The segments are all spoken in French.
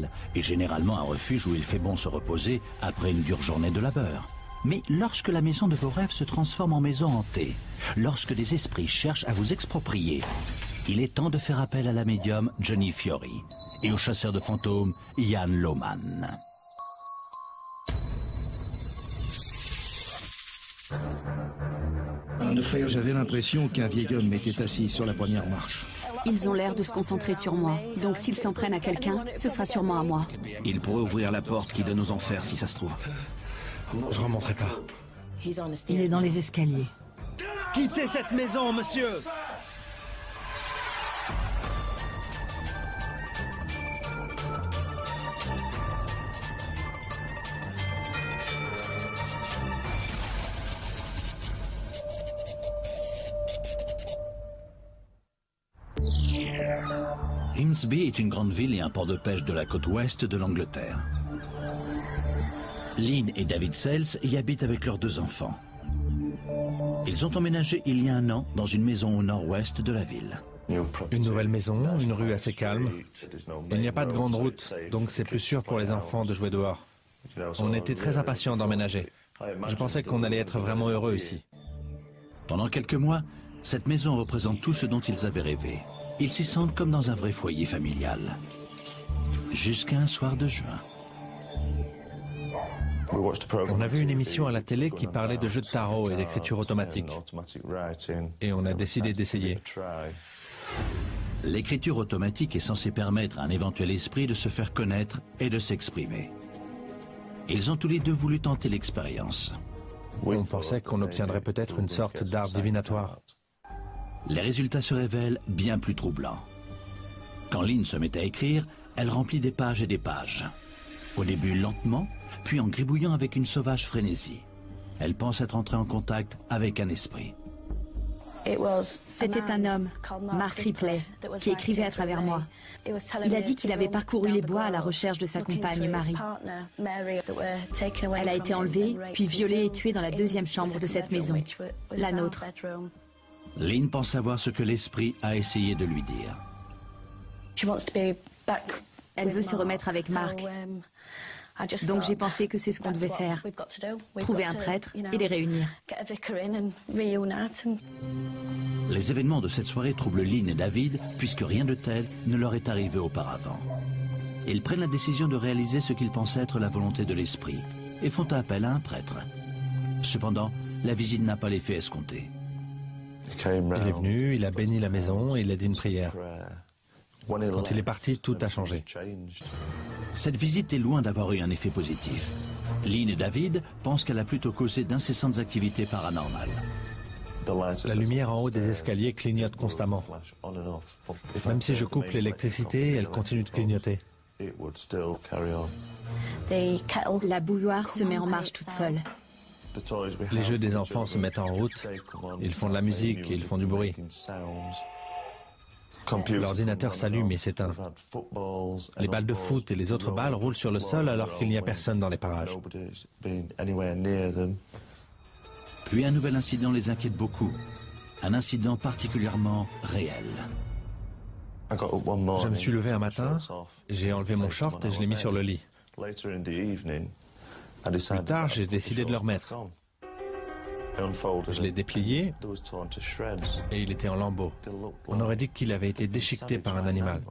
idéal et généralement un refuge où il fait bon se reposer après une dure journée de labeur. Mais lorsque la maison de vos rêves se transforme en maison hantée, lorsque des esprits cherchent à vous exproprier, il est temps de faire appel à la médium Johnny Fiori et au chasseur de fantômes Ian Lohman. J'avais l'impression qu'un vieil homme était assis sur la première marche. Ils ont l'air de se concentrer sur moi, donc s'ils s'en prennent à quelqu'un, ce sera sûrement à moi. Il pourrait ouvrir la porte qui donne aux enfers si ça se trouve. Je remonterai pas. Il est dans les escaliers. Quittez cette maison, monsieur! Grimsby est une grande ville et un port de pêche de la côte ouest de l'Angleterre. Lynn et David Sells y habitent avec leurs 2 enfants. Ils ont emménagé il y a un an dans une maison au nord-ouest de la ville. Une nouvelle maison, une rue assez calme. Il n'y a pas de grande route, donc c'est plus sûr pour les enfants de jouer dehors. On était très impatients d'emménager. Je pensais qu'on allait être vraiment heureux ici. Pendant quelques mois, cette maison représente tout ce dont ils avaient rêvé. Ils s'y sentent comme dans un vrai foyer familial. Jusqu'à un soir de juin. On a vu une émission à la télé qui parlait de jeux de tarot et d'écriture automatique. Et on a décidé d'essayer. L'écriture automatique est censée permettre à un éventuel esprit de se faire connaître et de s'exprimer. Ils ont tous les 2 voulu tenter l'expérience. On pensait qu'on obtiendrait peut-être une sorte d'art divinatoire. Les résultats se révèlent bien plus troublants. Quand Lynn se met à écrire, elle remplit des pages et des pages. Au début lentement, puis en gribouillant avec une sauvage frénésie. Elle pense être entrée en contact avec un esprit. C'était un homme, Mark Ripley, qui écrivait à travers moi. Il a dit qu'il avait parcouru les bois à la recherche de sa compagne, Mary. Elle a été enlevée, puis violée et tuée dans la 2e chambre de cette maison, la nôtre. Lynn pense savoir ce que l'esprit a essayé de lui dire. Elle veut se remettre avec Mark. Donc j'ai pensé que c'est ce qu'on devait faire. Trouver un prêtre et les réunir. Les événements de cette soirée troublent Lynn et David, puisque rien de tel ne leur est arrivé auparavant. Ils prennent la décision de réaliser ce qu'ils pensent être la volonté de l'esprit et font appel à un prêtre. Cependant, la visite n'a pas l'effet escompté. Il est venu, il a béni la maison et il a dit une prière. Quand il est parti, tout a changé. Cette visite est loin d'avoir eu un effet positif. Lynn et David pensent qu'elle a plutôt causé d'incessantes activités paranormales. La lumière en haut des escaliers clignote constamment. Même si je coupe l'électricité, elle continue de clignoter. La bouilloire se met en marche toute seule. Les jeux des enfants se mettent en route. Ils font de la musique et ils font du bruit. L'ordinateur s'allume et s'éteint. Les balles de foot et les autres balles roulent sur le sol alors qu'il n'y a personne dans les parages. Puis un nouvel incident les inquiète beaucoup. Un incident particulièrement réel. Je me suis levé un matin, j'ai enlevé mon short et je l'ai mis sur le lit. Plus tard, j'ai décidé de le remettre. Je l'ai déplié et il était en lambeaux. On aurait dit qu'il avait été déchiqueté par un animal.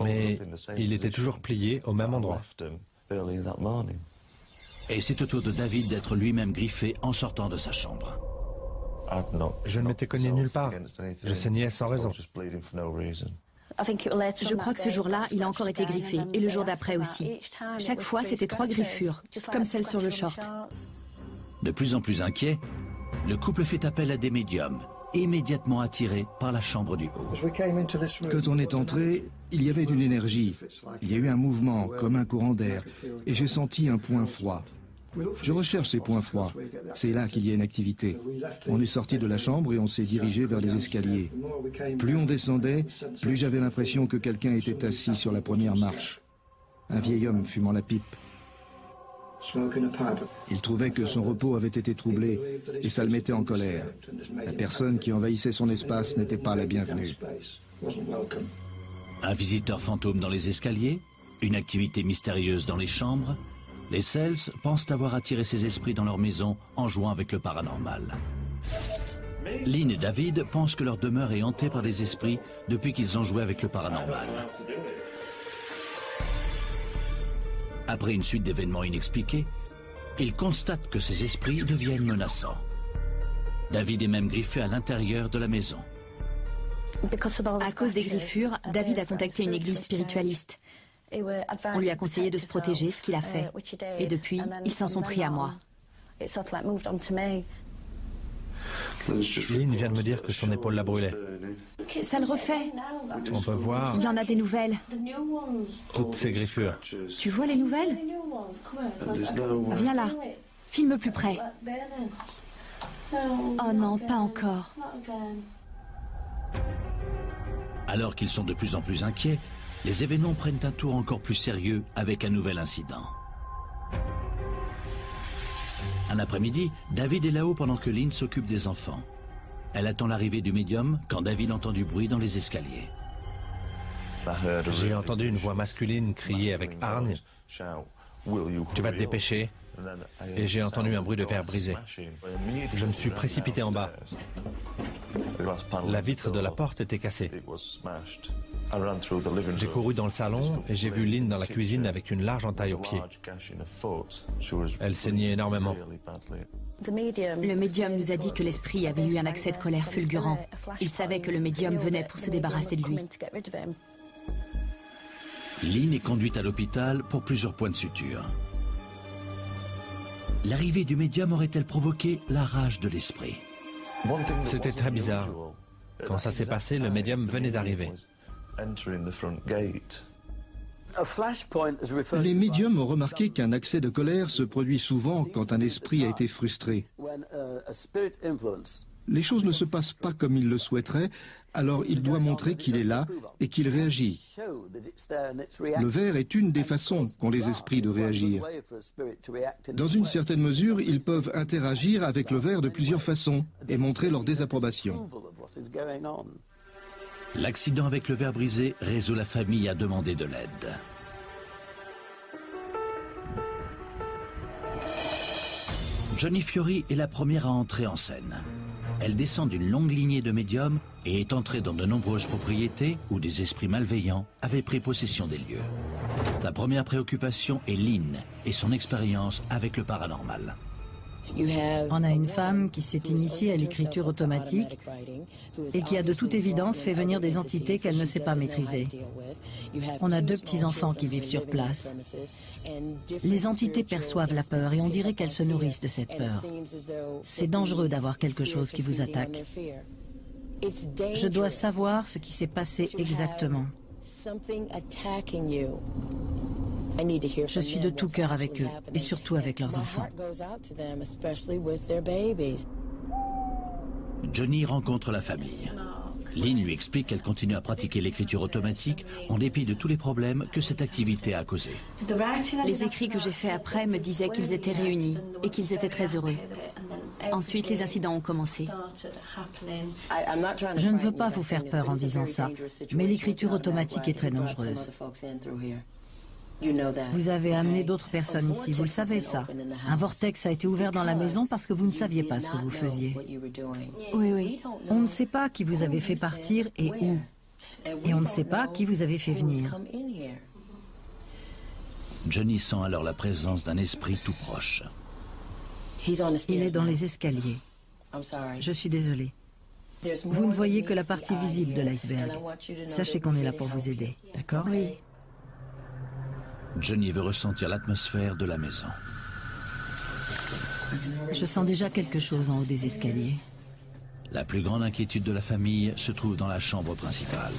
Mais il était toujours plié au même endroit. Et c'est au tour de David d'être lui-même griffé en sortant de sa chambre. Je ne m'étais cogné nulle part. Je saignais sans raison. Je crois que ce jour-là, il a encore été griffé, et le jour d'après aussi. Chaque fois, c'était 3 griffures, comme celle sur le short. De plus en plus inquiet, le couple fait appel à des médiums, immédiatement attirés par la chambre du haut. Quand on est entré, il y avait une énergie. Il y a eu un mouvement, comme un courant d'air, et j'ai senti un point froid. Je recherche ces points froids. C'est là qu'il y a une activité. On est sorti de la chambre et on s'est dirigé vers les escaliers. Plus on descendait, plus j'avais l'impression que quelqu'un était assis sur la première marche. Un vieil homme fumant la pipe. Il trouvait que son repos avait été troublé et ça le mettait en colère. La personne qui envahissait son espace n'était pas la bienvenue. Un visiteur fantôme dans les escaliers, Une activité mystérieuse dans les chambres. Les Sells pensent avoir attiré ces esprits dans leur maison en jouant avec le paranormal. Lynn et David pensent que leur demeure est hantée par des esprits depuis qu'ils ont joué avec le paranormal. Après une suite d'événements inexpliqués, ils constatent que ces esprits deviennent menaçants. David est même griffé à l'intérieur de la maison. À cause des griffures, David a contacté une église spiritualiste. On lui a conseillé de se protéger, ce qu'il a fait. Et depuis, ils s'en sont pris à moi. Lynn vient de me dire que son épaule la brûlait. Ça le refait. On peut voir Il y en a des nouvelles. toutes ces griffures. Tu vois les nouvelles? Viens là. Filme plus près. Oh non, pas encore. Alors qu'ils sont de plus en plus inquiets, les événements prennent un tour encore plus sérieux avec un nouvel incident. Un après-midi, David est là-haut pendant que Lynn s'occupe des enfants. Elle attend l'arrivée du médium quand David entend du bruit dans les escaliers. J'ai entendu une voix masculine crier avec hargne. Tu vas te dépêcher. Et j'ai entendu un bruit de verre brisé. Je me suis précipité en bas. La vitre de la porte était cassée. J'ai couru dans le salon et j'ai vu Lynn dans la cuisine avec une large entaille au pied. Elle saignait énormément. Le médium nous a dit que l'esprit avait eu un accès de colère fulgurant. Il savait que le médium venait pour se débarrasser de lui. Lynn est conduite à l'hôpital pour plusieurs points de suture. L'arrivée du médium aurait-elle provoqué la rage de l'esprit? C'était très bizarre. Quand ça s'est passé, le médium venait d'arriver. Les médiums ont remarqué qu'un accès de colère se produit souvent quand un esprit a été frustré. Les choses ne se passent pas comme il le souhaiterait, alors il doit montrer qu'il est là et qu'il réagit. Le verre est une des façons qu'ont les esprits de réagir. Dans une certaine mesure, ils peuvent interagir avec le verre de plusieurs façons et montrer leur désapprobation. L'accident avec le verre brisé résout la famille à demander de l'aide. Johnny Fiori est la première à entrer en scène. Elle descend d'une longue lignée de médiums et est entrée dans de nombreuses propriétés où des esprits malveillants avaient pris possession des lieux. Sa première préoccupation est Lynn et son expérience avec le paranormal. On a une femme qui s'est initiée à l'écriture automatique et qui a de toute évidence fait venir des entités qu'elle ne sait pas maîtriser. On a 2 petits-enfants qui vivent sur place. Les entités perçoivent la peur et on dirait qu'elles se nourrissent de cette peur. C'est dangereux d'avoir quelque chose qui vous attaque. Je dois savoir ce qui s'est passé exactement. Je suis de tout cœur avec eux, et surtout avec leurs enfants. Johnny rencontre la famille. Lynn lui explique qu'elle continue à pratiquer l'écriture automatique en dépit de tous les problèmes que cette activité a causés. Les écrits que j'ai faits après me disaient qu'ils étaient réunis et qu'ils étaient très heureux. Ensuite, les incidents ont commencé. Je ne veux pas vous faire peur en disant ça, mais l'écriture automatique est très dangereuse. Vous avez amené d'autres personnes ici, vous le savez ça. Un vortex a été ouvert dans la maison parce que vous ne saviez pas ce que vous faisiez. Oui, oui. On ne sait pas qui vous avez fait partir et où. Et on ne sait pas qui vous avez fait venir. Johnny sent alors la présence d'un esprit tout proche. Il est dans les escaliers. Je suis désolée. Vous ne voyez que la partie visible de l'iceberg. Sachez qu'on est là pour vous aider, d'accord? Oui. Johnny veut ressentir l'atmosphère de la maison. Je sens déjà quelque chose en haut des escaliers. La plus grande inquiétude de la famille se trouve dans la chambre principale.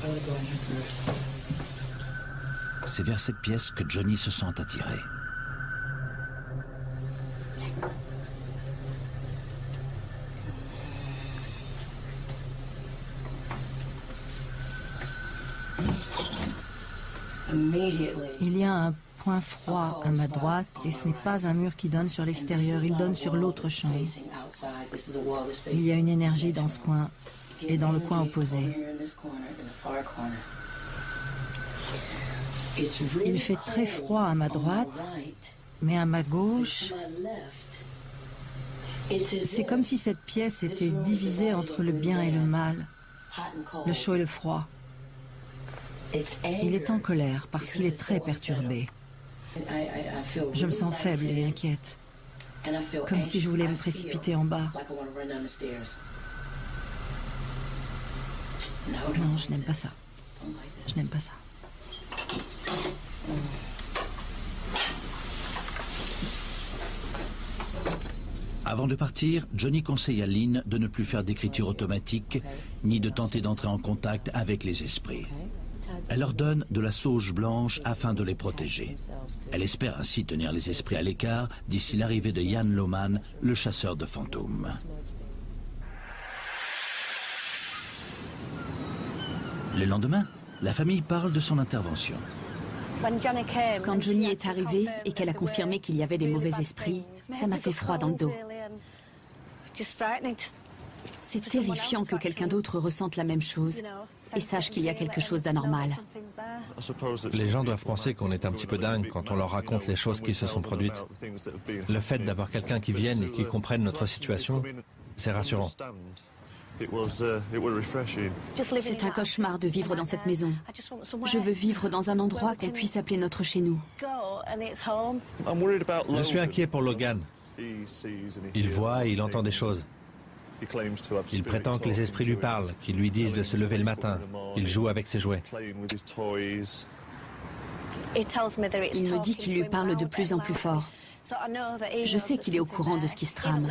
C'est vers cette pièce que Johnny se sent attiré. Il y a un point froid à ma droite et ce n'est pas un mur qui donne sur l'extérieur, il donne sur l'autre chambre. Il y a une énergie dans ce coin et dans le coin opposé. Il fait très froid à ma droite, mais à ma gauche, c'est comme si cette pièce était divisée entre le bien et le mal, le chaud et le froid. Il est en colère parce qu'il est très perturbé. Je me sens faible et inquiète, comme si je voulais me précipiter en bas. Non, je n'aime pas ça. Je n'aime pas ça. Avant de partir, Johnny conseille à Lynn de ne plus faire d'écriture automatique, ni de tenter d'entrer en contact avec les esprits. Elle leur donne de la sauge blanche afin de les protéger. Elle espère ainsi tenir les esprits à l'écart d'ici l'arrivée de Jan Lohman, le chasseur de fantômes. Le lendemain, la famille parle de son intervention. Quand Johnny est arrivé et qu'elle a confirmé qu'il y avait des mauvais esprits, ça m'a fait froid dans le dos. C'est terrifiant que quelqu'un d'autre ressente la même chose et sache qu'il y a quelque chose d'anormal. Les gens doivent penser qu'on est un petit peu dingue quand on leur raconte les choses qui se sont produites. Le fait d'avoir quelqu'un qui vienne et qui comprenne notre situation, c'est rassurant. C'est un cauchemar de vivre dans cette maison. Je veux vivre dans un endroit qu'on puisse appeler notre chez nous. Je suis inquiet pour Logan. Il voit et il entend des choses. Il prétend que les esprits lui parlent, qu'ils lui disent de se lever le matin. Il joue avec ses jouets. Il me dit qu'il lui parle de plus en plus fort. Je sais qu'il est au courant de ce qui se trame.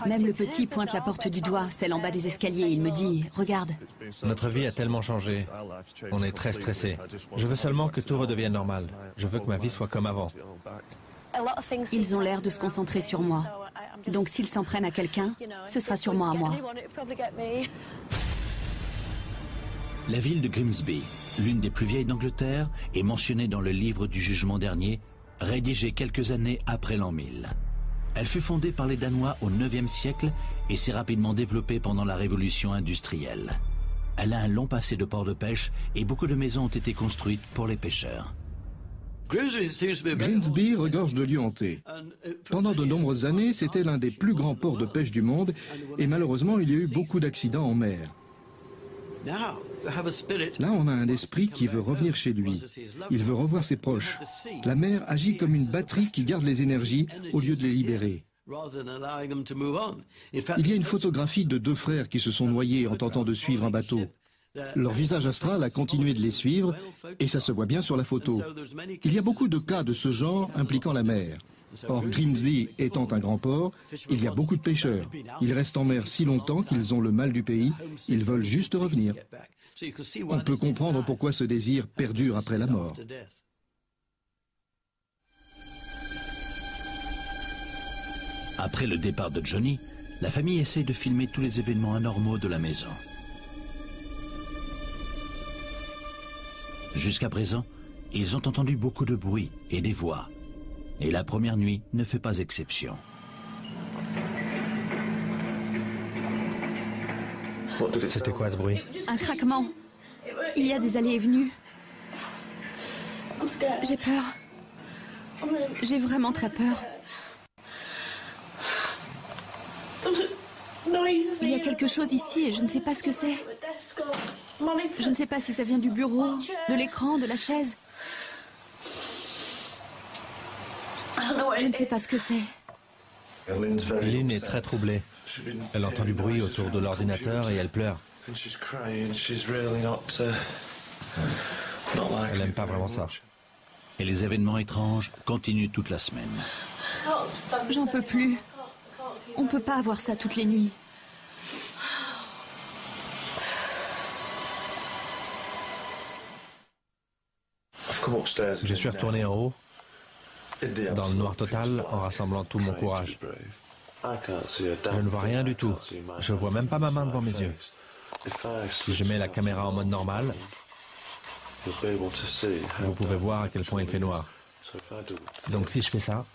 Même le petit pointe la porte du doigt, celle en bas des escaliers. Il me dit « Regarde ». Notre vie a tellement changé. On est très stressés. Je veux seulement que tout redevienne normal. Je veux que ma vie soit comme avant. Ils ont l'air de se concentrer sur moi. Donc s'ils s'en prennent à quelqu'un, ce sera sûrement à moi. La ville de Grimsby, l'une des plus vieilles d'Angleterre, est mentionnée dans le livre du Jugement dernier, rédigé quelques années après l'an 1000. Elle fut fondée par les Danois au IXe siècle et s'est rapidement développée pendant la révolution industrielle. Elle a un long passé de port de pêche et beaucoup de maisons ont été construites pour les pêcheurs. Grimsby regorge de lieux hantés. Pendant de nombreuses années, c'était l'un des plus grands ports de pêche du monde et malheureusement, il y a eu beaucoup d'accidents en mer. Là, on a un esprit qui veut revenir chez lui. Il veut revoir ses proches. La mer agit comme une batterie qui garde les énergies au lieu de les libérer. Il y a une photographie de deux frères qui se sont noyés en tentant de suivre un bateau. Leur visage astral a continué de les suivre et ça se voit bien sur la photo. Il y a beaucoup de cas de ce genre impliquant la mer. Or, Grimsby étant un grand port, il y a beaucoup de pêcheurs. Ils restent en mer si longtemps qu'ils ont le mal du pays, ils veulent juste revenir. On peut comprendre pourquoi ce désir perdure après la mort. Après le départ de Johnny, la famille essaye de filmer tous les événements anormaux de la maison. Jusqu'à présent, ils ont entendu beaucoup de bruit et des voix. Et la première nuit ne fait pas exception. C'était quoi ce bruit? Un craquement. Il y a des allées et venues. J'ai peur. J'ai vraiment très peur. Il y a quelque chose ici et je ne sais pas ce que c'est. Je ne sais pas si ça vient du bureau, de l'écran, de la chaise. Je ne sais pas ce que c'est. Lynn est très troublée. Elle entend du bruit autour de l'ordinateur et elle pleure. Elle n'aime pas vraiment ça. Et les événements étranges continuent toute la semaine. J'en peux plus. On ne peut pas avoir ça toutes les nuits. Je suis retourné en haut, dans le noir total, en rassemblant tout mon courage. Je ne vois rien du tout. Je vois même pas ma main devant mes yeux. Si je mets la caméra en mode normal, vous pouvez voir à quel point il fait noir. Donc si je fais ça,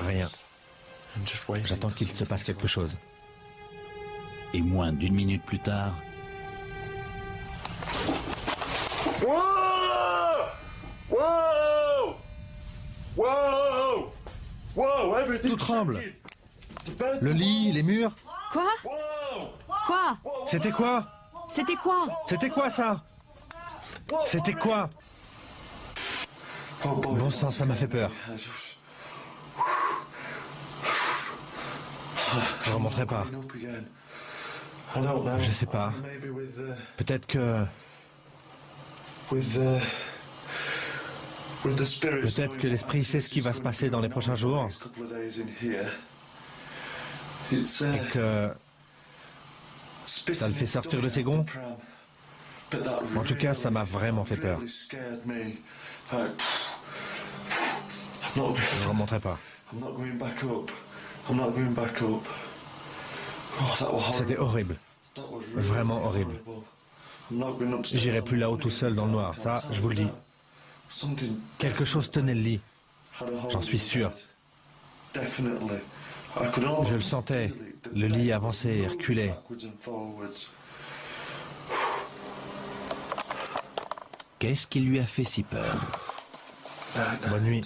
rien. J'attends qu'il se passe quelque chose. Et moins d'une minute plus tard... Tout tremble. Le lit, les murs. Quoi? Quoi? C'était quoi? C'était quoi? C'était quoi ça? C'était quoi? Bon sang, ça m'a fait peur. Je remonterai pas. Je sais pas. Peut-être que... Peut-être que l'esprit sait ce qui va se passer dans les prochains jours. Et que... ça le fait sortir de ses gonds. En tout cas, ça m'a vraiment fait peur. Je ne remonterai pas. C'était horrible. Vraiment horrible. J'irai plus là-haut tout seul dans le noir, ça, je vous le dis. Quelque chose tenait le lit. J'en suis sûr. Je le sentais. Le lit avançait et reculait. Qu'est-ce qui lui a fait si peur? Bonne nuit.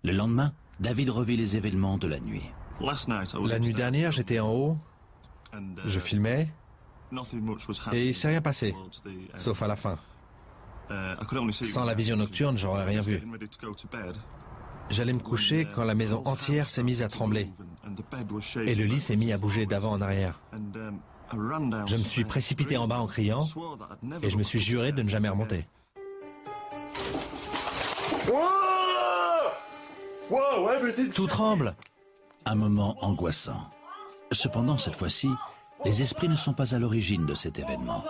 Le lendemain, David revit les événements de la nuit. La nuit dernière, j'étais en haut, je filmais, et il ne s'est rien passé, sauf à la fin. Sans la vision nocturne, j'aurais rien vu. J'allais me coucher quand la maison entière s'est mise à trembler, et le lit s'est mis à bouger d'avant en arrière. Je me suis précipité en bas en criant, et je me suis juré de ne jamais remonter. Tout tremble. Un moment angoissant. Cependant, cette fois-ci, les esprits ne sont pas à l'origine de cet événement.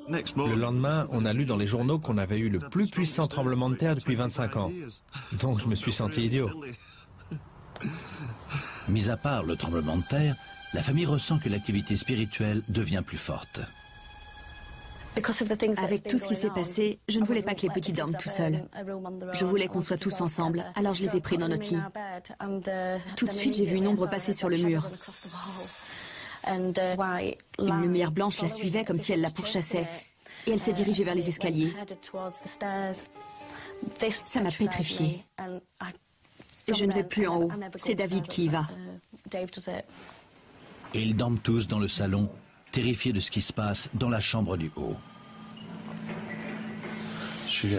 Le lendemain, on a lu dans les journaux qu'on avait eu le plus puissant tremblement de terre depuis 25 ans. Donc je me suis senti idiot. Mis à part le tremblement de terre, la famille ressent que l'activité spirituelle devient plus forte. Avec tout ce qui s'est passé, je ne voulais pas que les petits dorment tout seuls. Je voulais qu'on soit tous ensemble, alors je les ai pris dans notre lit. Tout de suite, j'ai vu une ombre passer sur le mur. Une lumière blanche la suivait comme si elle la pourchassait. Et elle s'est dirigée vers les escaliers. Ça m'a pétrifiée. Et je ne vais plus en haut. C'est David qui y va. Et ils dorment tous dans le salon, terrifiés de ce qui se passe dans la chambre du haut.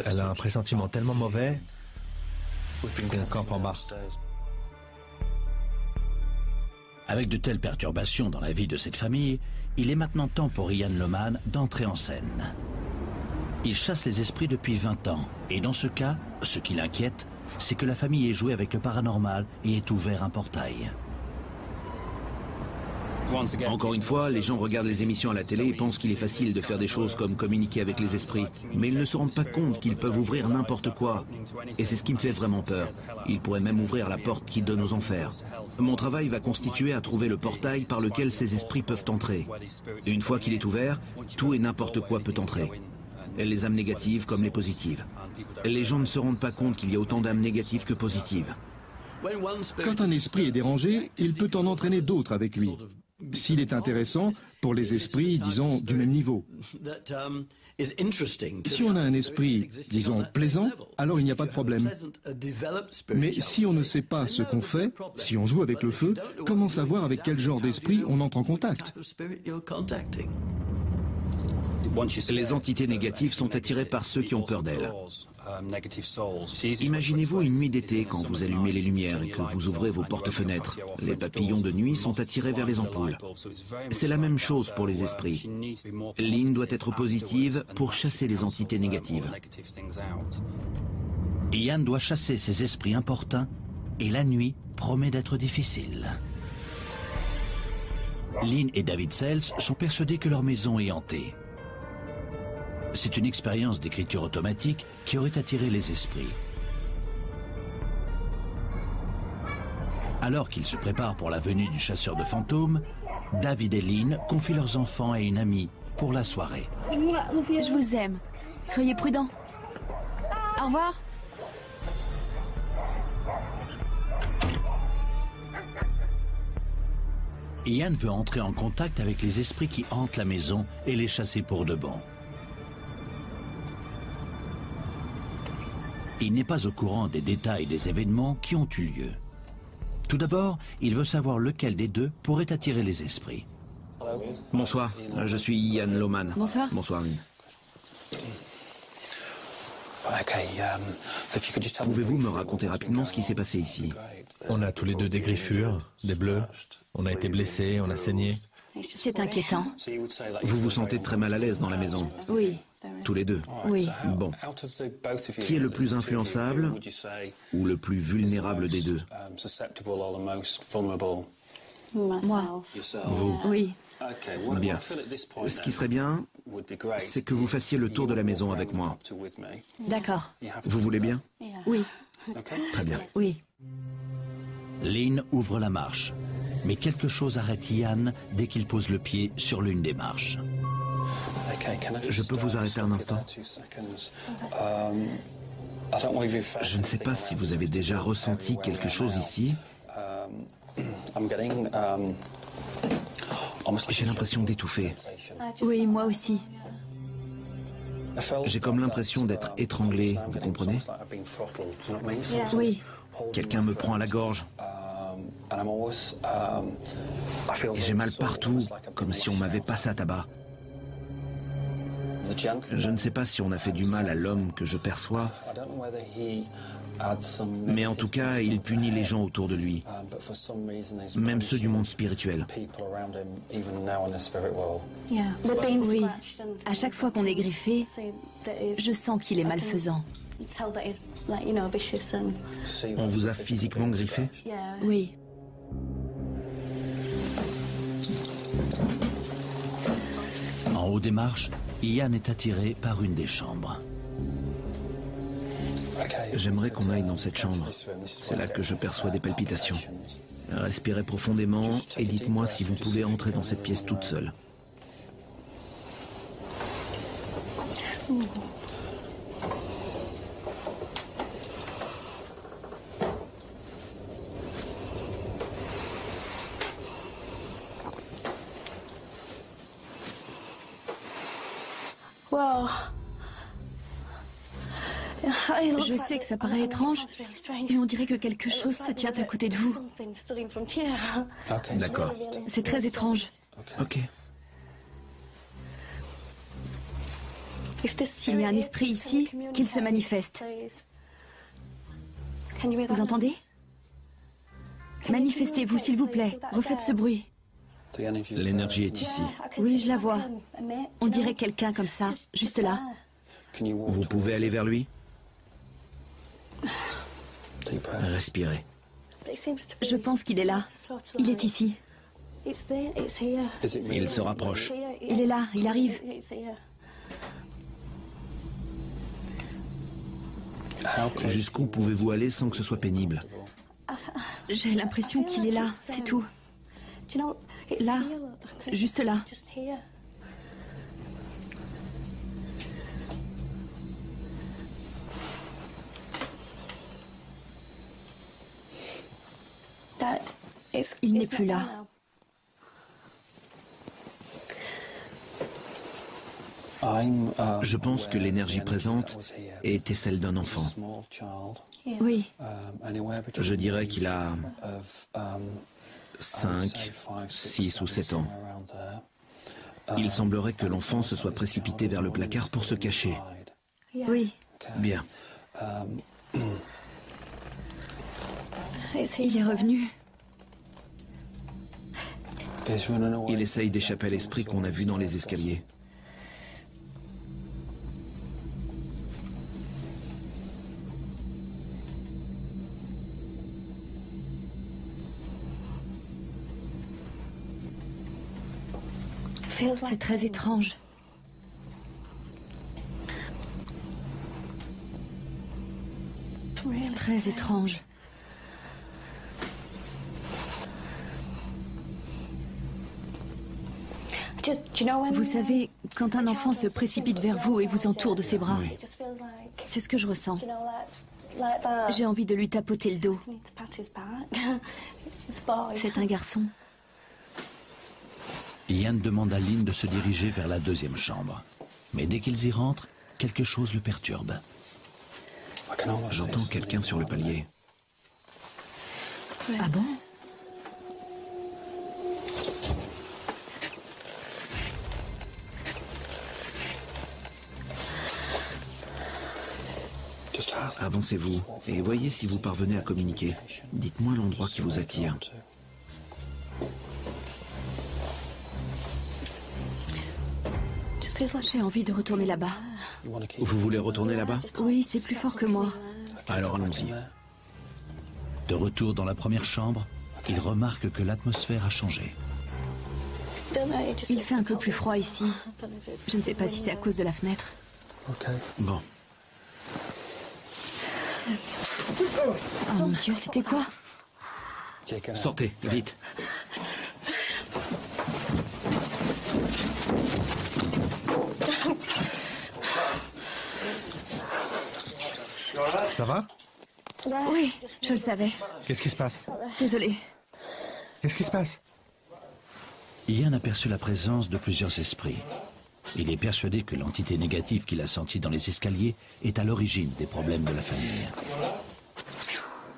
Elle a un pressentiment tellement mauvais qu'on campe en bas. Avec de telles perturbations dans la vie de cette famille, il est maintenant temps pour Ian Lohman d'entrer en scène. Il chasse les esprits depuis 20 ans, et dans ce cas, ce qui l'inquiète, c'est que la famille ait joué avec le paranormal et ait ouvert un portail. Encore une fois, les gens regardent les émissions à la télé et pensent qu'il est facile de faire des choses comme communiquer avec les esprits. Mais ils ne se rendent pas compte qu'ils peuvent ouvrir n'importe quoi. Et c'est ce qui me fait vraiment peur. Ils pourraient même ouvrir la porte qui donne aux enfers. Mon travail va constituer à trouver le portail par lequel ces esprits peuvent entrer. Une fois qu'il est ouvert, tout et n'importe quoi peut entrer. Les âmes négatives comme les positives. Les gens ne se rendent pas compte qu'il y a autant d'âmes négatives que positives. Quand un esprit est dérangé, il peut en entraîner d'autres avec lui. S'il est intéressant pour les esprits, disons, du même niveau. Si on a un esprit, disons, plaisant, alors il n'y a pas de problème. Mais si on ne sait pas ce qu'on fait, si on joue avec le feu, comment savoir avec quel genre d'esprit on entre en contact ? Les entités négatives sont attirées par ceux qui ont peur d'elles. Imaginez-vous une nuit d'été quand vous allumez les lumières et que vous ouvrez vos portes-fenêtres. Les papillons de nuit sont attirés vers les ampoules. C'est la même chose pour les esprits. Lynn doit être positive pour chasser les entités négatives. Ian doit chasser ces esprits importuns et la nuit promet d'être difficile. Lynn et David Sells sont persuadés que leur maison est hantée. C'est une expérience d'écriture automatique qui aurait attiré les esprits. Alors qu'ils se préparent pour la venue du chasseur de fantômes, David et Lynn confient leurs enfants à une amie pour la soirée. Je vous aime. Soyez prudents. Au revoir. Ian veut entrer en contact avec les esprits qui hantent la maison et les chasser pour de bon. Il n'est pas au courant des détails des événements qui ont eu lieu. Tout d'abord, il veut savoir lequel des deux pourrait attirer les esprits. Bonsoir, je suis Ian Lohman. Bonsoir. Bonsoir, Lynn. Pouvez-vous me raconter rapidement ce qui s'est passé ici? On a tous les deux des griffures, des bleus. On a été blessés, on a saigné. C'est inquiétant. Vous vous sentez très mal à l'aise dans la maison? Oui. Tous les deux? Oui. Bon. Qui est le plus influençable ou le plus vulnérable des deux? Moi. Vous? Oui. Bien. Ce qui serait bien, c'est que vous fassiez le tour de la maison avec moi. D'accord. Vous voulez bien? Oui. Très bien. Oui. Lynn ouvre la marche, mais quelque chose arrête Ian dès qu'il pose le pied sur l'une des marches. Je peux vous arrêter un instant? Je ne sais pas si vous avez déjà ressenti quelque chose ici. J'ai l'impression d'étouffer. Oui, moi aussi. J'ai comme l'impression d'être étranglé, vous comprenez? Oui. Quelqu'un me prend à la gorge. Et j'ai mal partout, comme si on m'avait passé à tabac. Je ne sais pas si on a fait du mal à l'homme que je perçois, mais en tout cas, il punit les gens autour de lui, même ceux du monde spirituel. Oui. À chaque fois qu'on est griffé, je sens qu'il est malfaisant. On vous a physiquement griffé? Oui. En haut des marches, Ian est attiré par une des chambres. J'aimerais qu'on aille dans cette chambre. C'est là que je perçois des palpitations. Respirez profondément et dites-moi si vous pouvez entrer dans cette pièce toute seule. Je sais que ça paraît étrange, mais on dirait que quelque chose se tient à côté de vous. D'accord. C'est très étrange. Ok. S'il y a un esprit ici, qu'il se manifeste. Vous entendez? Manifestez-vous, s'il vous plaît. Refaites ce bruit. L'énergie est ici. Oui, je la vois. On dirait quelqu'un comme ça, juste là. Vous pouvez aller vers lui? Respirez. Je pense qu'il est là. Il est ici. Il se rapproche. Il est là, il arrive. Jusqu'où pouvez-vous aller sans que ce soit pénible? J'ai l'impression qu'il est là, c'est tout. Là, juste là. Il n'est plus là. Je pense que l'énergie présente était celle d'un enfant. Oui. Je dirais qu'il a 5, 6 ou 7 ans. Il semblerait que l'enfant se soit précipité vers le placard pour se cacher. Oui. Bien. Il est revenu. Il essaye d'échapper à l'esprit qu'on a vu dans les escaliers. C'est très étrange. Très étrange. Vous savez, quand un enfant se précipite vers vous et vous entoure de ses bras, Oui. c'est ce que je ressens. J'ai envie de lui tapoter le dos. C'est un garçon. Ian demande à Lynn de se diriger vers la deuxième chambre. Mais dès qu'ils y rentrent, quelque chose le perturbe. J'entends quelqu'un sur le palier. Ah bon? Avancez-vous et voyez si vous parvenez à communiquer. Dites-moi l'endroit qui vous attire. J'ai envie de retourner là-bas. Vous voulez retourner là-bas? Oui, c'est plus fort que moi. Alors allons-y. De retour dans la première chambre, il remarque que l'atmosphère a changé. Il fait un peu plus froid ici. Je ne sais pas si c'est à cause de la fenêtre. Bon. Oh mon Dieu, c'était quoi? Sortez, vite. Ça va? Oui, je le savais. Qu'est-ce qui se passe? Désolée. Qu'est-ce qui se passe? Ian aperçut la présence de plusieurs esprits. Il est persuadé que l'entité négative qu'il a sentie dans les escaliers est à l'origine des problèmes de la famille.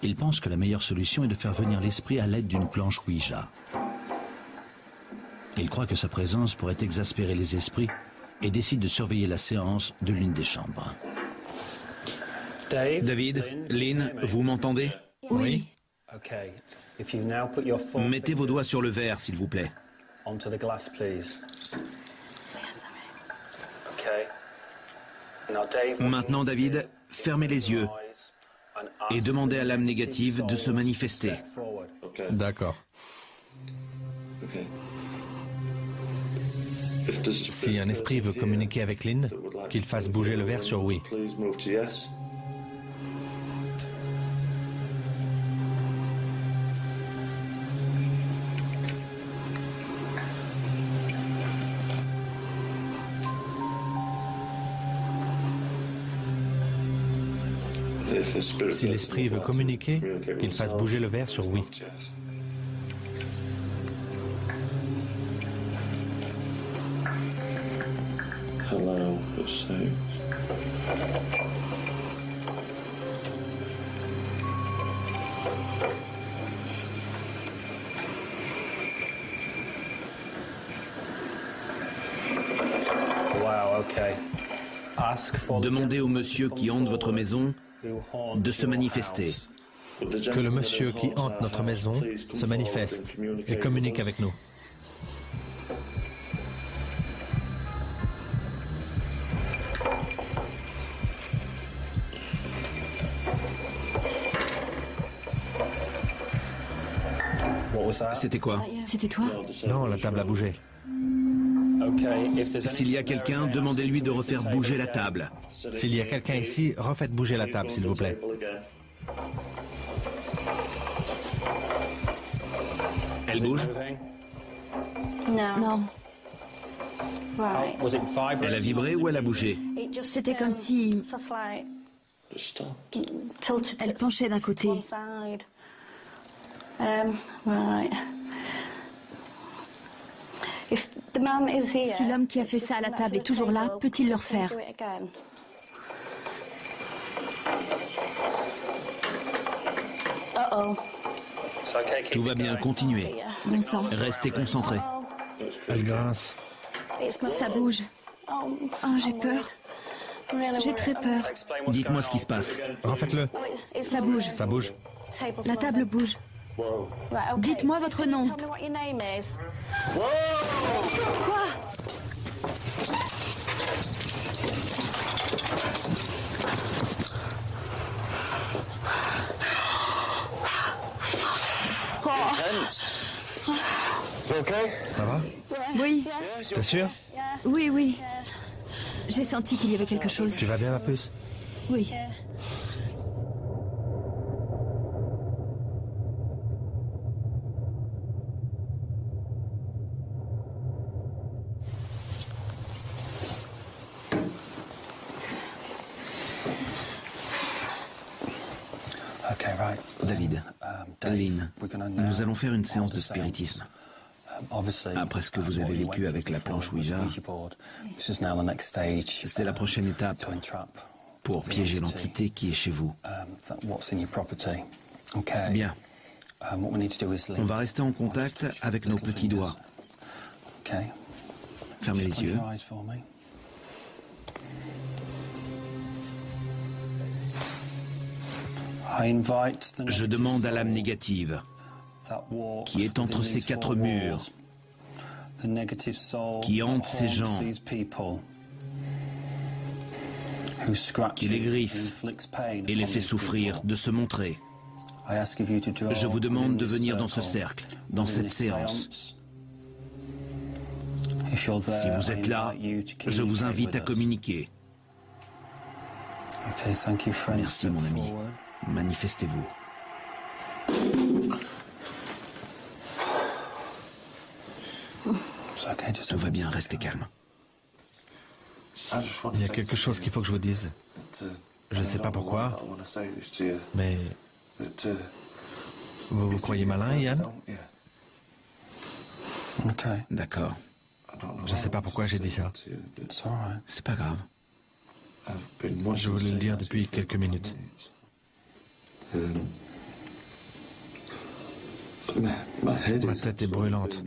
Il pense que la meilleure solution est de faire venir l'esprit à l'aide d'une planche Ouija. Il croit que sa présence pourrait exaspérer les esprits et décide de surveiller la séance de l'une des chambres. David, Lynn, vous m'entendez? Oui. Mettez vos doigts sur le verre, s'il vous plaît. Maintenant, David, fermez les yeux et demandez à l'âme négative de se manifester. D'accord. Si un esprit veut communiquer avec Lynn, qu'il fasse bouger le verre sur oui. Si l'esprit veut communiquer, qu'il fasse bouger le verre sur oui. Demandez au monsieur qui hante votre maison de se manifester. Que le monsieur qui hante notre maison se manifeste et communique avec nous. C'était quoi? C'était toi? Non, la table a bougé. S'il y a quelqu'un, demandez-lui de refaire bouger la table. S'il y a quelqu'un ici, refaites bouger la table, s'il vous plaît. Elle bouge? Non. Elle a vibré ou elle a bougé? C'était comme si elle penchait d'un côté. Si l'homme qui a fait ça à la table est toujours là, peut-il le refaire? Tout va bien, continuez. Bon sang. Restez concentrés. Elle grince. Ça bouge. Oh, j'ai peur. J'ai très peur. Dites-moi ce qui se passe. Refaites-le. Ça bouge. Ça bouge. La table bouge. Dites-moi votre nom. Quoi? Ça va? Oui. T'es sûr? Oui, oui. J'ai senti qu'il y avait quelque chose. Tu vas bien, ma puce? Oui. David, Lynn, nous allons faire une séance de spiritisme. Après ce que vous avez vécu avec la planche Ouija, c'est la prochaine étape pour piéger l'entité qui est chez vous. Bien. On va rester en contact avec nos petits doigts. Fermez les yeux. Je demande à l'âme négative qui est entre ces quatre murs, qui hante ces gens, qui les griffe et les fait souffrir, de se montrer. Je vous demande de venir dans ce cercle, dans cette séance. Si vous êtes là, je vous invite à communiquer. Merci mon ami. Manifestez-vous. Tout va bien, restez calme. Il y a quelque chose qu'il faut que je vous dise. Je ne sais pas pourquoi, mais vous vous croyez malin, Ian? D'accord. Je ne sais pas pourquoi j'ai dit ça. C'est pas grave. Je voulais le dire depuis quelques minutes. Ma tête est brûlante.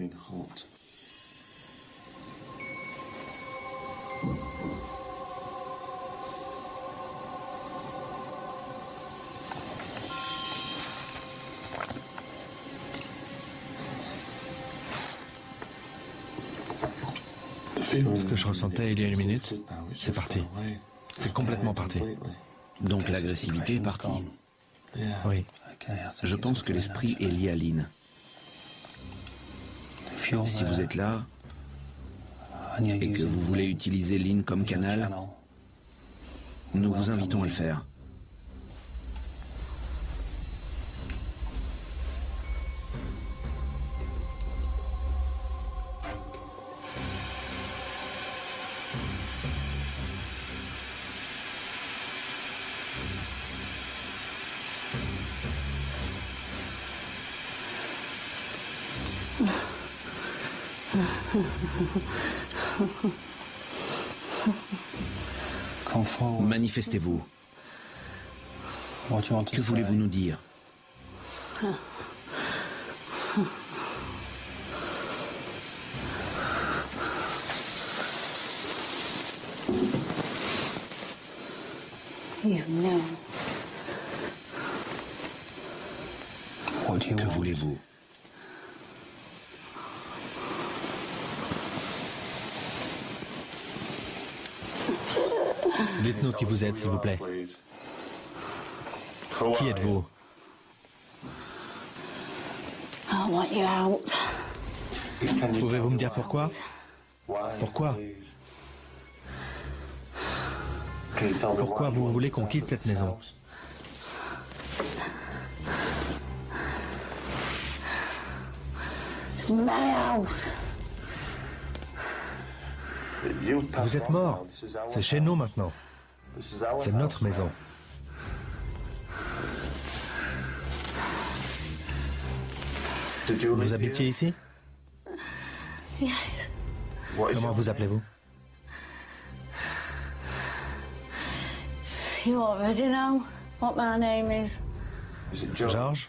Ce que je ressentais il y a une minute, c'est parti. C'est complètement parti. Donc l'agressivité est partie. Oui. Je pense que l'esprit est lié à Lynn. Si vous êtes là et que vous voulez utiliser Lynn comme canal, nous vous invitons à le faire. Manifestez-vous. Que voulez-vous nous dire? Que voulez-vous? Dites-nous qui vous êtes, s'il vous plaît. Qui êtes-vous? Pouvez-vous me dire pourquoi? Pourquoi? Pourquoi vous voulez qu'on quitte cette maison? Vous êtes mort. C'est chez nous maintenant. C'est notre maison. Vous habitiez ici? Comment vous appelez-vous? Georges?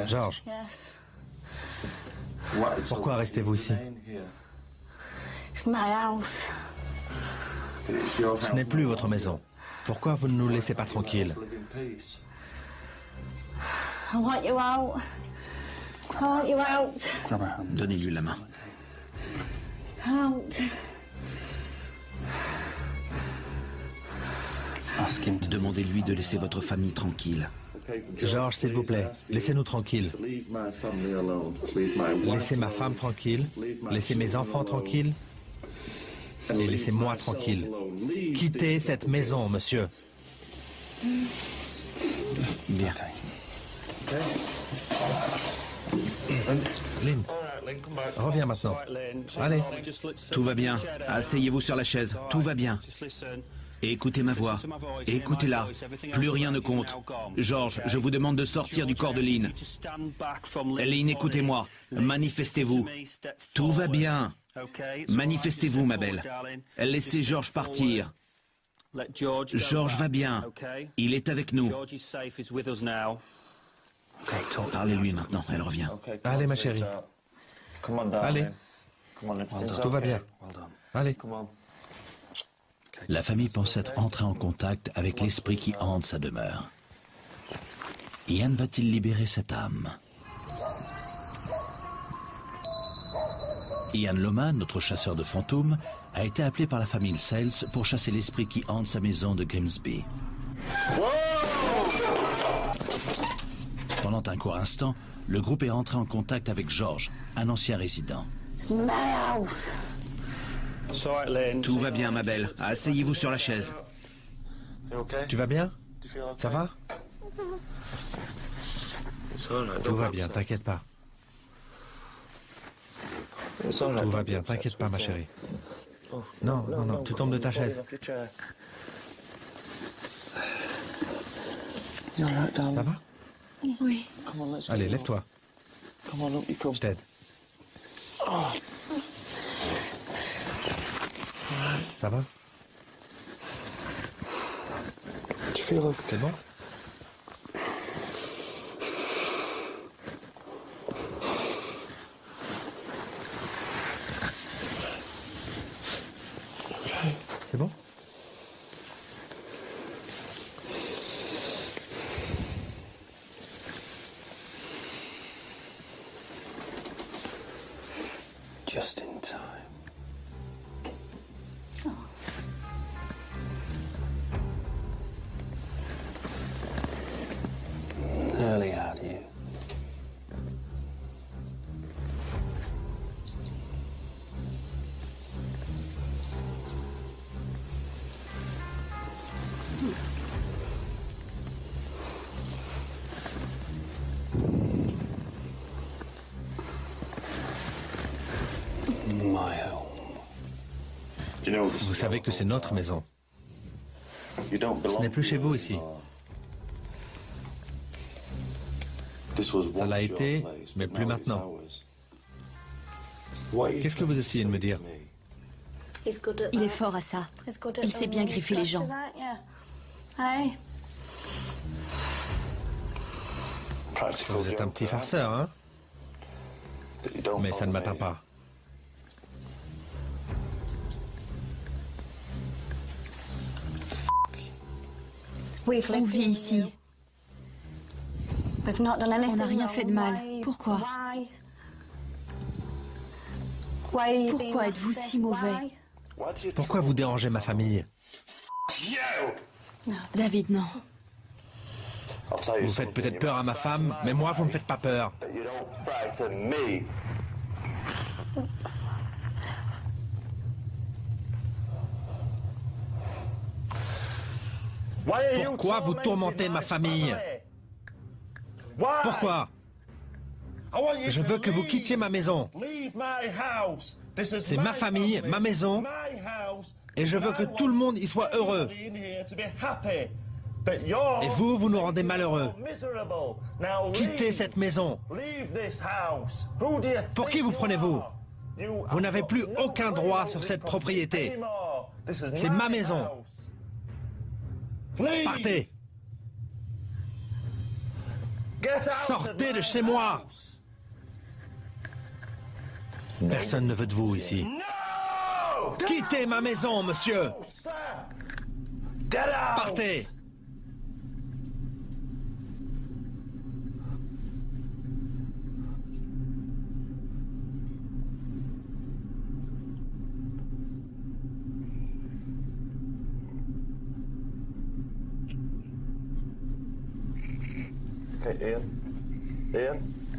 Georges. Pourquoi restez-vous ici? Ce n'est plus votre maison. Pourquoi vous ne nous laissez pas tranquilles? Donnez-lui la main. Demandez-lui de laisser votre famille tranquille. Georges, s'il vous plaît, laissez-nous tranquilles. Laissez ma femme tranquille, laissez mes enfants tranquilles et laissez-moi tranquille. Quittez cette maison, monsieur. Bien. Lynn, reviens maintenant. Allez. Tout va bien. Asseyez-vous sur la chaise. Tout va bien. Et écoutez ma voix. Et écoutez-la. Plus rien ne compte. George, je vous demande de sortir du corps de Lynn. Lynn, écoutez-moi. Manifestez-vous. Tout va bien. Manifestez-vous, ma belle. Laissez George partir. George va bien. Il est avec nous. Parlez-lui maintenant, elle revient. Allez, ma chérie. Allez. Tout va bien. Allez. La famille pense être entrée en contact avec l'esprit qui hante sa demeure. Ian va-t-il libérer cette âme? Ian Loman, notre chasseur de fantômes, a été appelé par la famille Sales pour chasser l'esprit qui hante sa maison de Grimsby. Pendant un court instant, le groupe est entré en contact avec George, un ancien résident. Tout va bien, ma belle. Asseyez-vous sur la chaise. Tu vas bien? Ça va? Tout va bien, t'inquiète pas. Tout va bien, t'inquiète pas, ma chérie. Non, non, non, tu tombes de ta chaise. Ça va? Oui. Allez, lève-toi. Je t'aide. Ça va? C'est bon? C'est bon? Just in time. Early out of you. Vous savez que c'est notre maison. Ce n'est plus chez vous ici. Ça l'a été, mais plus maintenant. Qu'est-ce que vous essayez de me dire? Il est fort à ça. Il sait bien griffer les gens. Vous êtes un petit farceur, hein? Mais ça ne m'atteint pas. On vit ici. On n'a rien fait de mal. Pourquoi? Pourquoi êtes-vous si mauvais? Pourquoi vous dérangez ma famille? David, non. Vous faites peut-être peur à ma femme, mais moi, vous ne me faites pas peur. Pourquoi vous tourmentez ma famille? Pourquoi? Je veux que vous quittiez ma maison. C'est ma famille, ma maison, et je veux que tout le monde y soit heureux. Et vous, vous nous rendez malheureux. Quittez cette maison. Pour qui vous prenez-vous? Vous n'avez plus aucun droit sur cette propriété. C'est ma maison. Partez. Sortez de chez moi. Personne ne veut de vous ici. Quittez ma maison, monsieur. Partez.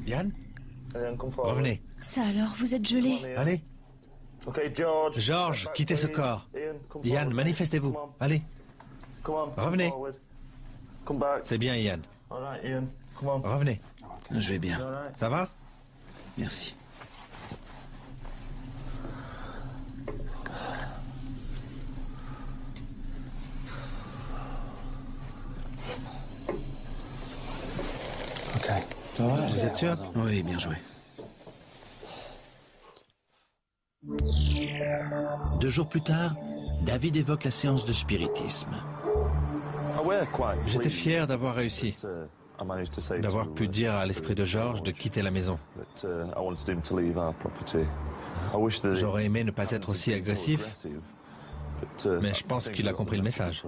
Ian? Revenez. Ça alors, vous êtes gelé. Allez. George, quittez ce corps. Ian, manifestez-vous. Allez. Revenez. C'est bien, Ian. Revenez. Je vais bien. Ça va? Merci. Vous êtes sûr? Oui, bien joué. 2 jours plus tard, David évoque la séance de spiritisme. J'étais fier d'avoir réussi, d'avoir pu dire à l'esprit de George de quitter la maison. J'aurais aimé ne pas être aussi agressif, mais je pense qu'il a compris le message.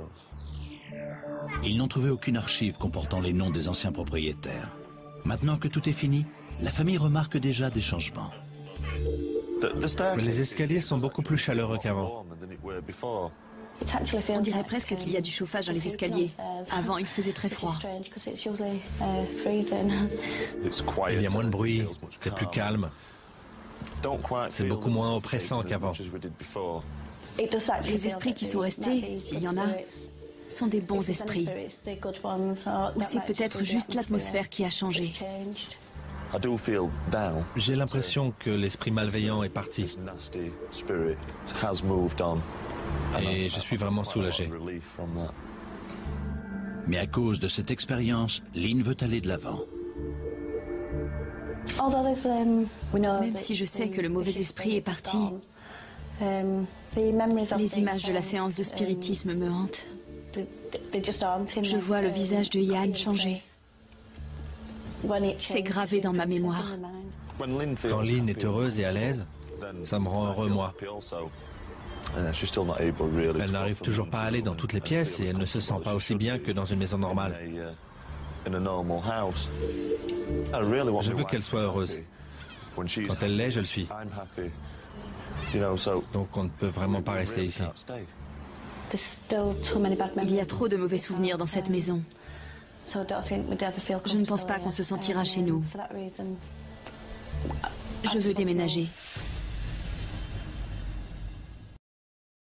Ils n'ont trouvé aucune archive comportant les noms des anciens propriétaires. Maintenant que tout est fini, la famille remarque déjà des changements. Les escaliers sont beaucoup plus chaleureux qu'avant. On dirait presque qu'il y a du chauffage dans les escaliers. Avant, il faisait très froid. Il y a moins de bruit, c'est plus calme. C'est beaucoup moins oppressant qu'avant. Les esprits qui sont restés, s'il y en a, sont des bons esprits. Ou c'est peut-être juste l'atmosphère qui a changé. J'ai l'impression que l'esprit malveillant est parti. Et je suis vraiment soulagé. Mais à cause de cette expérience, Lynn veut aller de l'avant. Même si je sais que le mauvais esprit est parti, les images de la séance de spiritisme me hantent. Je vois le visage de Ian changer. C'est gravé dans ma mémoire. Quand Lynn est heureuse et à l'aise, ça me rend heureux moi. Elle n'arrive toujours pas à aller dans toutes les pièces et elle ne se sent pas aussi bien que dans une maison normale. Je veux qu'elle soit heureuse. Quand elle l'est, je le suis. Donc on ne peut vraiment pas rester ici. Il y a trop de mauvais souvenirs dans cette maison. Je ne pense pas qu'on se sentira chez nous. Je veux déménager.